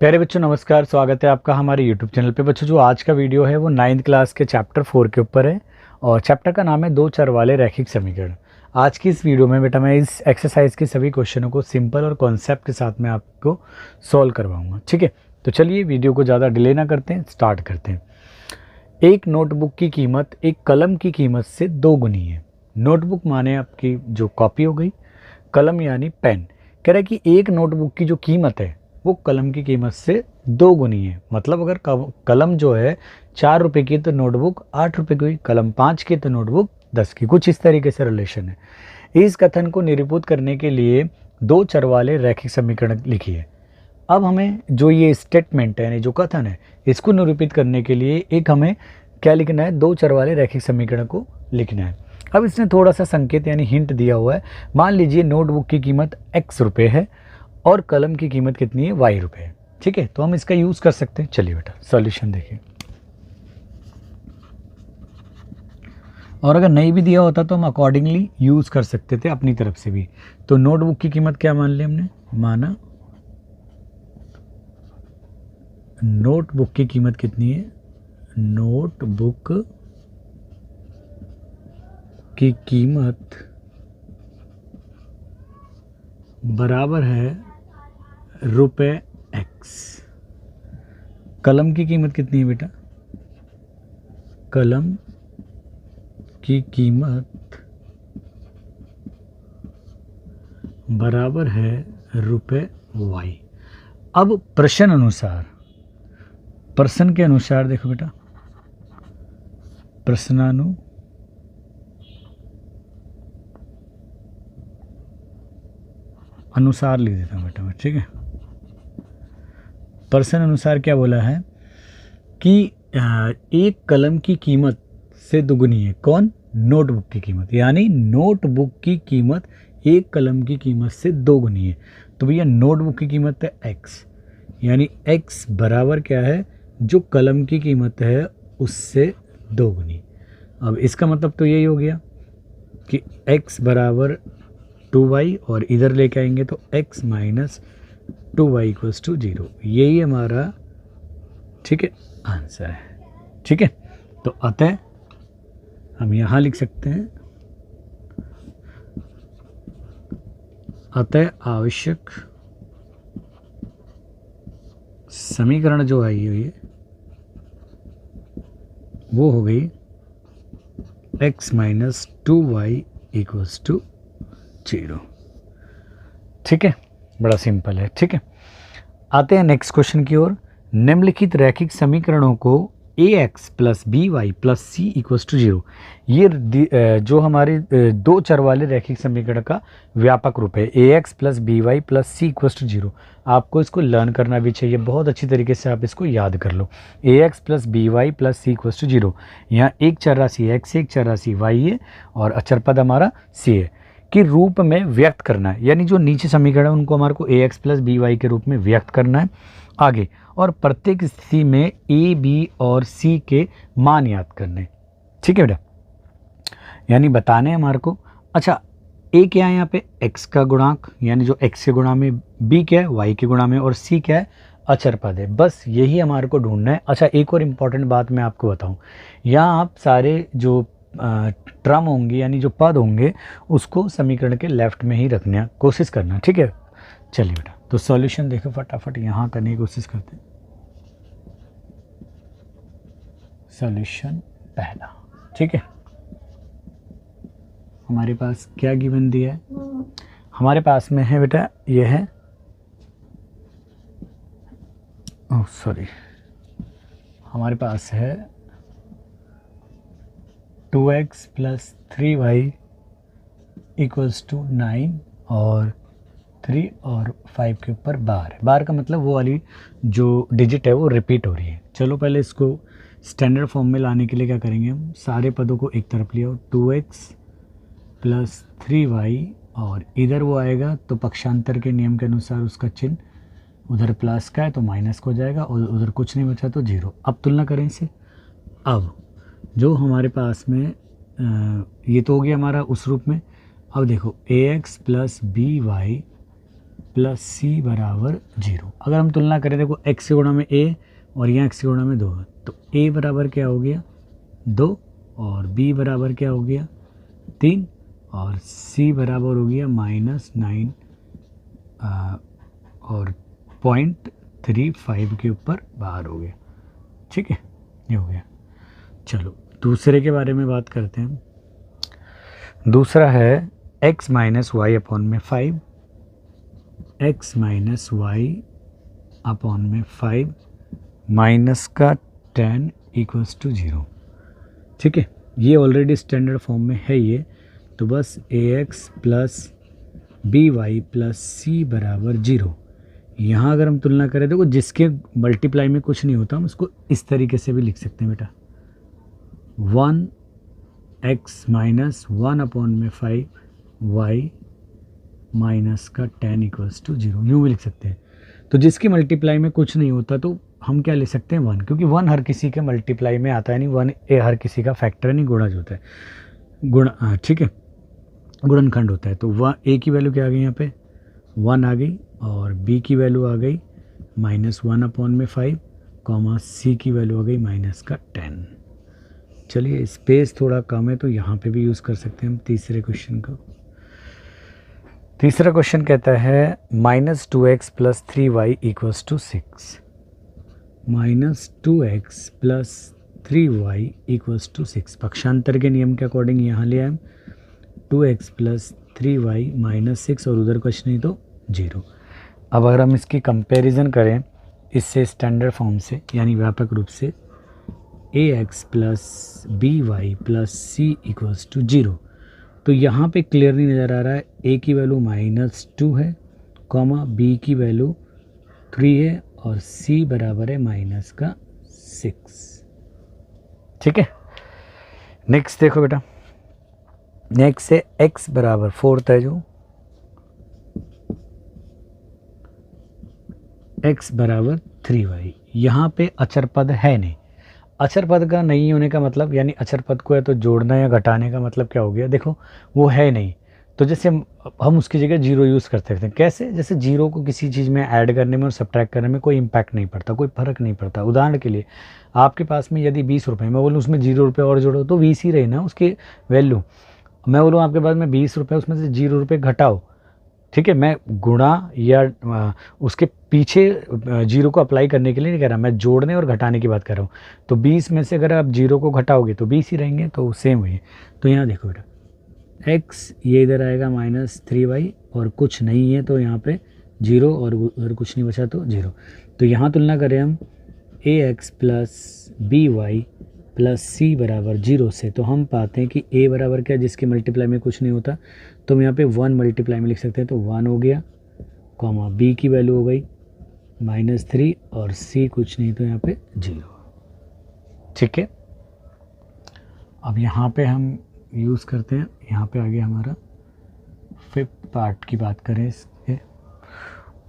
प्यारे बच्चों नमस्कार, स्वागत है आपका हमारे YouTube चैनल पे। बच्चों जो आज का वीडियो है वो 9th क्लास के चैप्टर 4 के ऊपर है और चैप्टर का नाम है दो चर वाले रैखिक समीकरण। आज की इस वीडियो में बेटा मैं इस एक्सरसाइज के सभी क्वेश्चनों को सिंपल और कॉन्सेप्ट के साथ में आपको सॉल्व करवाऊंगा। ठीक है, तो चलिए वीडियो को ज़्यादा डिले ना करते हैं, स्टार्ट करते हैं। एक नोटबुक की कीमत एक कलम की कीमत से 2 गुनी है। नोटबुक माने आपकी जो कॉपी हो गई, कलम यानी पेन। कह रहा है कि एक नोटबुक की जो कीमत है वो कलम की कीमत से 2 गुनी है। मतलब अगर कलम जो है 4 रुपये की तो नोटबुक 8 रुपये की, कलम 5 की तो नोटबुक 10 की। कुछ इस तरीके से रिलेशन है। इस कथन को निरूपित करने के लिए दो चर वाले रैखिक समीकरण लिखिए। अब हमें जो ये स्टेटमेंट है यानी जो कथन है इसको निरूपित करने के लिए एक हमें क्या लिखना है, दो चर वाले रैखिक समीकरण को लिखना है। अब इसने थोड़ा सा संकेत यानी हिंट दिया हुआ है। मान लीजिए नोटबुक की कीमत x रुपये है और कलम की कीमत कितनी है, y रुपये है। ठीक है, तो हम इसका यूज़ कर सकते हैं। चलिए बेटा सॉल्यूशन देखिए। और अगर नहीं भी दिया होता तो हम अकॉर्डिंगली यूज़ कर सकते थे अपनी तरफ से भी। तो नोटबुक की कीमत क्या मान ली हमने, माना नोटबुक की कीमत कितनी है, नोटबुक की कीमत बराबर है रुपये x। कलम की कीमत कितनी है बेटा, कलम की कीमत बराबर है रुपये y। अब प्रश्न के अनुसार देखो बेटा, अनुसार लिख देता हूँ बेटा मैं। ठीक है, प्रश्न अनुसार क्या बोला है कि एक कलम की कीमत से दुगुनी है। कौन, नोटबुक की कीमत, यानी नोटबुक की कीमत एक कलम की कीमत से 2 गुनी है। तो भैया नोटबुक की कीमत है x, यानी x बराबर क्या है, जो कलम की कीमत है उससे 2 गुनी। अब इसका मतलब तो यही हो गया कि x बराबर 2y और इधर लेके आएंगे तो x minus 2y equals to 0। यही हमारा ठीक है आंसर है। ठीक है, तो अतः हम यहाँ लिख सकते हैं, अतः आवश्यक समीकरण जो आई हुई है वो हो गई x minus 2y equals to 0। ठीक है, बड़ा सिंपल है। ठीक है, आते हैं नेक्स्ट क्वेश्चन की ओर। निम्नलिखित रैखिक समीकरणों को ax plus b y plus c equals to 0, ये जो हमारे दो चर वाले रैखिक समीकरण का व्यापक रूप है। ax plus b y plus c equals to 0। आपको इसको लर्न करना भी चाहिए, बहुत अच्छी तरीके से आप इसको याद कर लो। ax plus b y plus c equals to 0, यहाँ एक चर राशि x है, एक चर राशि y है और अचर पद हमारा c है के रूप में व्यक्त करना है। यानी जो नीचे समीकरण है उनको हमारे को ax प्लस बी वाई के रूप में व्यक्त करना है आगे, और प्रत्येक स्थिति में a b और c के मान याद करने। ठीक है बेटा, यानी बताने हैं हमारे को। अच्छा, a क्या है यहाँ पे, x का गुणांक, यानी जो x के गुणा में, b क्या है y के गुणा में, और c क्या है, अचर पद है। बस यही हमारे को ढूंढना है। अच्छा, एक और इम्पॉर्टेंट बात मैं आपको बताऊँ, यहाँ आप सारे जो टर्म होंगे यानी जो पद होंगे उसको समीकरण के लेफ्ट में ही रखने कोशिश करना। ठीक है, चलिए बेटा तो सॉल्यूशन देखो फटाफट यहाँ करने की कोशिश करते हैं। सॉल्यूशन पहला, ठीक है, हमारे पास क्या गिवन दिया है, हमारे पास में है बेटा ये है, हमारे पास है 2x plus 3y equals to 9 और 3 और 5 के ऊपर बार है। बार का मतलब वो वाली जो डिजिट है वो रिपीट हो रही है। चलो पहले इसको स्टैंडर्ड फॉर्म में लाने के लिए क्या करेंगे, हम सारे पदों को एक तरफ ले आओ। 2x प्लस 3y और इधर वो आएगा तो पक्षांतर के नियम के अनुसार उसका चिन्ह उधर प्लस का है तो माइनस को जाएगा और उधर कुछ नहीं बचा तो 0। अब तुलना करें इसे। अब जो हमारे पास में ये तो हो गया हमारा उस रूप में। अब देखो ax plus b y plus c बराबर 0। अगर हम तुलना करें, देखो x से गुणा में a और यहाँ x से गुणा में 2 है, तो a बराबर क्या हो गया 2 और b बराबर क्या हो गया 3 और c बराबर हो गया -9 और 0.35 के ऊपर बाहर हो गया। ठीक है, ये हो गया। चलो दूसरे के बारे में बात करते हैं। दूसरा है x माइनस वाई अपॉन में 5, x माइनस वाई अपॉन में 5 माइनस का 10 इक्वल्स टू 0। ठीक है, ये ऑलरेडी स्टैंडर्ड फॉर्म में है ये, तो बस ax plus b y plus c बराबर 0। यहाँ अगर हम तुलना करें, देखो जिसके मल्टीप्लाई में कुछ नहीं होता हम उसको इस तरीके से भी लिख सकते हैं बेटा, 1x माइनस 1 अपॉन में 5 y माइनस का 10 इक्वल्स टू 0, यूँ भी लिख सकते हैं। तो जिसकी मल्टीप्लाई में कुछ नहीं होता तो हम क्या ले सकते हैं 1, क्योंकि 1 हर किसी के मल्टीप्लाई में आता है नहीं, 1 हर किसी का फैक्टर नहीं, गुणज होता है, गुणा, ठीक है, गुणनखंड होता है। तो वह a की वैल्यू क्या आ गई यहाँ पे 1 आ गई और b की वैल्यू आ गई -1 अपॉन में 5 कॉमा c की वैल्यू आ गई माइनस का 10। चलिए स्पेस थोड़ा कम है तो यहाँ पे भी यूज़ कर सकते हैं हम तीसरे क्वेश्चन को। तीसरा क्वेश्चन कहता है -2x plus 3y equals to 6, -2x plus 3y equals to 6। पक्षांतर के नियम के अकॉर्डिंग यहाँ ले आए 2x प्लस 3y माइनस 6 और उधर कुछ नहीं तो 0। अब अगर हम इसकी कंपैरिजन करें इससे स्टैंडर्ड फॉर्म से यानी व्यापक रूप से, ax plus b y plus c equals to 0, तो यहाँ पे क्लियरली नज़र आ रहा है a की वैल्यू -2 है, कॉमा b की वैल्यू 3 है और c बराबर है माइनस का 6। ठीक है, नेक्स्ट देखो बेटा, नेक्स्ट है x बराबर 4 है, जो x बराबर 3y। यहाँ पे अचर पद है नहीं। अचर पद का नहीं होने का मतलब, यानी अचर पद को है तो जोड़ना या घटाने का मतलब क्या हो गया, देखो वो है नहीं, तो जैसे हम उसकी जगह 0 यूज़ कर सकते हैं। कैसे, जैसे 0 को किसी चीज़ में ऐड करने में और सब्ट्रैक्ट करने में कोई इम्पैक्ट नहीं पड़ता, कोई फ़र्क नहीं पड़ता। उदाहरण के लिए आपके पास में यदि 20 रुपये, मैं बोलूँ उसमें 0 रुपये और जोड़ो तो 20 ही रहे ना उसकी वैल्यू। मैं बोलूँ आपके पास में 20 रुपये, उसमें से 0 रुपये घटाओ, ठीक है, मैं गुणा या उसके पीछे 0 को अप्लाई करने के लिए नहीं कह रहा, मैं जोड़ने और घटाने की बात कर रहा हूँ। तो 20 में से अगर आप 0 को घटाओगे तो 20 ही रहेंगे, तो सेम हुई। तो यहाँ देखो बेटा x ये इधर आएगा -3y और कुछ नहीं है तो यहाँ पे 0 और उधर कुछ नहीं बचा तो 0। तो यहाँ तुलना करें हम ax plus b y plus c बराबर 0 से, तो हम पाते हैं कि a बराबर क्या, जिसके मल्टीप्लाई में कुछ नहीं होता तो हम यहाँ पे 1 मल्टीप्लाई में लिख सकते हैं, तो 1 हो गया, कॉमा b की वैल्यू हो गई -3 और c कुछ नहीं तो यहाँ पे 0। ठीक है, अब यहाँ पे हम यूज़ करते हैं, यहाँ पे आ गया हमारा 5th पार्ट की बात करें इसके,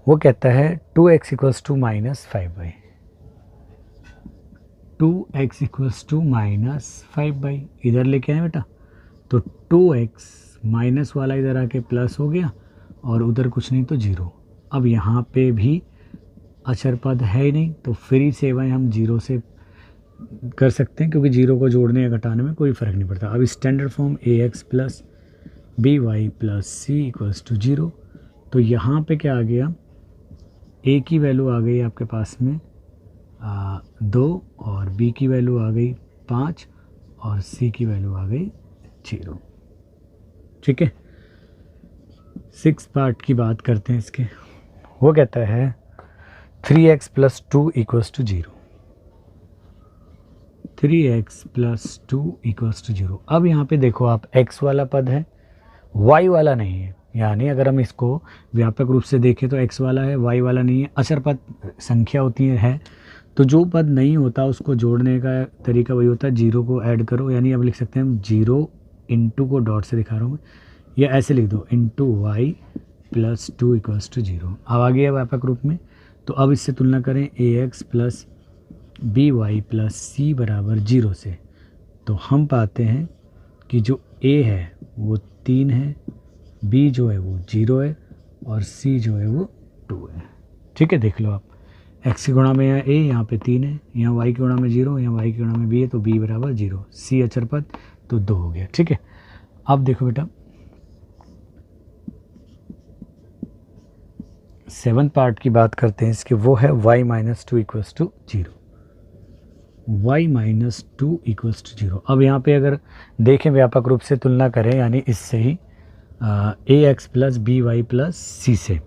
वो कहता है 2x equals to -5y, 2x equals to -5y इधर लेके आए बेटा, तो 2x माइनस वाला इधर आके प्लस हो गया और उधर कुछ नहीं तो 0। अब यहाँ पे भी अचर पद है ही नहीं तो फ्री सेवाएं हम 0 से कर सकते हैं, क्योंकि 0 को जोड़ने या घटाने में कोई फ़र्क नहीं पड़ता। अब standard form ax plus b y plus c equals to 0, तो यहाँ पे क्या आ गया, a की वैल्यू आ गई आपके पास में 2 और b की वैल्यू आ गई 5 और c की वैल्यू आ गई 0। ठीक है, 6th पार्ट की बात करते हैं इसके, वो कहता है 3x plus 2 equals to 0, 3x plus 2 equals to 0। अब यहाँ पे देखो आप x वाला पद है, y वाला नहीं है, यानी अगर हम इसको व्यापक रूप से देखें तो x वाला है, y वाला नहीं है। अचर पद संख्या होती है, तो जो पद नहीं होता उसको जोड़ने का तरीका वही होता है 0 को ऐड करो, यानी अब लिख सकते हैं हम 0 इंटू को डॉट से दिखा रहा हूँ मैं, या ऐसे लिख दो into y plus 2 equals to 0। अब आ गया व्यापक रूप में, तो अब इससे तुलना करें ax plus b y plus c बराबर 0 से, तो हम पाते हैं कि जो a है वो 3 है, b जो है वो 0 है और सी जो है वो 2 है। ठीक है, देख लो आप, एक्स की गुणा में यहाँ ए, यहाँ पे 3 है, यहाँ वाई की गुणा में 0, यहाँ वाई की गुणा में बी है, तो बी बराबर 0, सी अचर पद तो 2 हो गया। ठीक है, अब देखो बेटा 7th पार्ट की बात करते हैं इसके, वो है y minus 2 equals to 0, y minus 2 equals to 0। अब यहाँ पे अगर देखें व्यापक रूप से तुलना करें, यानी इससे ही a x plus b y plus c से,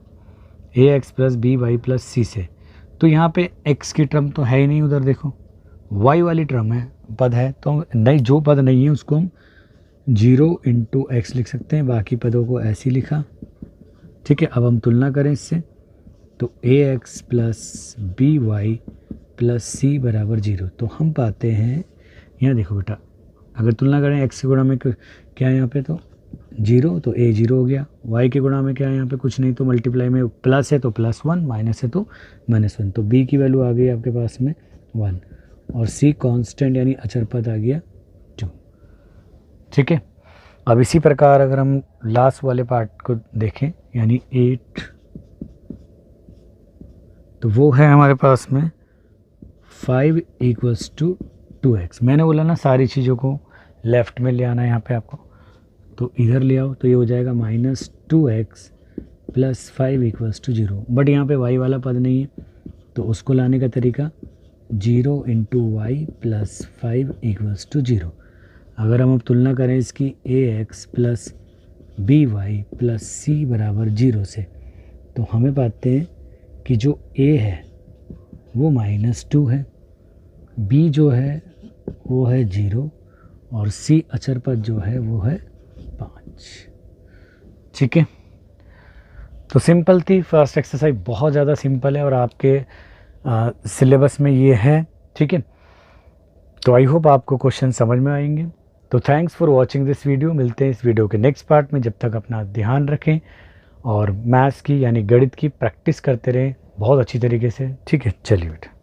a x plus b y plus c से, तो यहाँ पे x की टर्म तो है ही नहीं, उधर देखो y वाली टर्म है, पद है, तो नहीं, जो पद नहीं है उसको हम 0 इंटू एक्स लिख सकते हैं, बाकी पदों को ऐसे ही लिखा। ठीक है, अब हम तुलना करें इससे, तो a x plus b y plus c बराबर 0, तो हम पाते हैं, यहाँ देखो बेटा, अगर तुलना करें एक्स के गुणा में क्या है यहाँ पे, तो 0, तो ए 0 हो गया, वाई के गुणा में क्या है यहाँ पे, कुछ नहीं, तो मल्टीप्लाई में प्लस है तो +1, माइनस है तो -1, तो बी की वैल्यू आ गई आपके पास में 1, और सी कांस्टेंट यानी अचर पद आ गया 2। ठीक है, अब इसी प्रकार अगर हम लास्ट वाले पार्ट को देखें, यानी 8, तो वो है हमारे पास में 5 इक्वल्स टू 2x। मैंने बोला ना सारी चीज़ों को लेफ़्ट में ले आना है यहाँ पे आपको, तो इधर ले आओ, तो ये हो जाएगा -2x plus 5 equals to 0, but यहाँ पे y वाला पद नहीं है, तो उसको लाने का तरीका 0 into y plus 5 equals to 0। अगर हम अब तुलना करें इसकी ax plus b y plus c बराबर 0 से, तो हमें पाते हैं कि जो a है वो -2 है, b जो है वो है 0, और c अचर पद जो है वो है 5। ठीक है, तो सिंपल थी फर्स्ट एक्सरसाइज, बहुत ज़्यादा सिंपल है और आपके सिलेबस में ये है। ठीक है, तो आई होप आपको क्वेश्चन समझ में आएंगे। तो thanks for watching this video, मिलते हैं इस वीडियो के नेक्स्ट पार्ट में। जब तक अपना ध्यान रखें और मैथ्स की यानी गणित की प्रैक्टिस करते रहें बहुत अच्छी तरीके से। ठीक है, चलिए बेटा।